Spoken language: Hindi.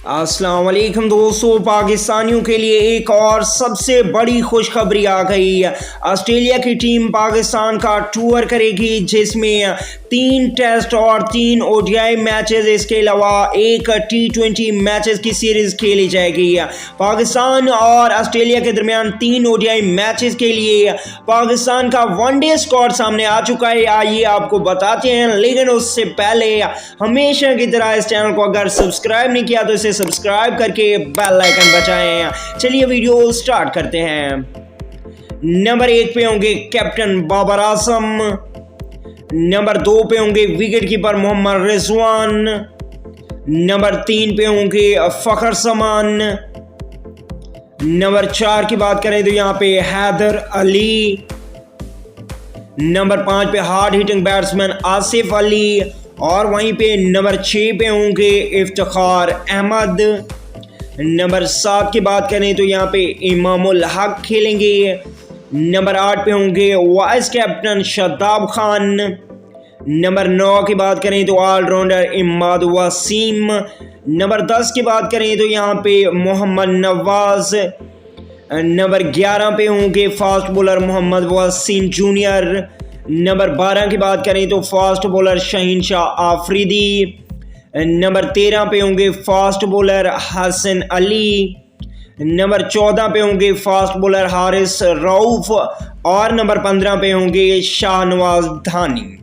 अस्सलाम वालेकुम दोस्तों, पाकिस्तानियों के लिए एक और सबसे बड़ी खुशखबरी आ गई। ऑस्ट्रेलिया की टीम पाकिस्तान का टूर करेगी, जिसमें 3 टेस्ट और 3 ओडीआई मैचेस, इसके अलावा एक T20 मैचेस की सीरीज खेली जाएगी। पाकिस्तान और ऑस्ट्रेलिया के दरमियान 3 ओडीआई मैचेस के लिए पाकिस्तान का वनडे स्क्वाड सामने आ चुका है। आइए आपको बताते हैं, लेकिन उससे पहले हमेशा की तरह इस चैनल को अगर सब्सक्राइब नहीं किया तो इसे सब्सक्राइब करके बेल आइकन बजाएं। चलिए वीडियो स्टार्ट करते हैं। नंबर 1 पे होंगे कैप्टन बाबर आजम, नंबर 2 पे होंगे wicket keeper Mohammad Rizwan, number 3 पे होंगे फखर समान, नंबर 4 की बात करें तो यहाँ पे हैदर अली, नंबर 5 पे hard hitting batsman Asif Ali, और वहीं पे नंबर 6 पे होंगे इफ्तिखार अहमद, नंबर 7 की बात करें तो यहाँ पे इमामुल हक खेलेंगे, नंबर 8 पे होंगे vice captain Shadab Khan, number 9 की बात करें तो ऑलराउंडर इमाद वसीम, नंबर 10 की बात करें तो यहाँ पे मोहम्मद नवाज, नंबर 11 पे होंगे fast bowler Mohammad Wasim junior, number 12 की बात करें तो fast bowler Shaheen Shah Afridi, number 13 पे होंगे fast bowler Hasan Ali, number 14 पे होंगे फास्ट बॉलर हारिस रऊफ, और नंबर 15 पे होंगे शाहनवाज धानी।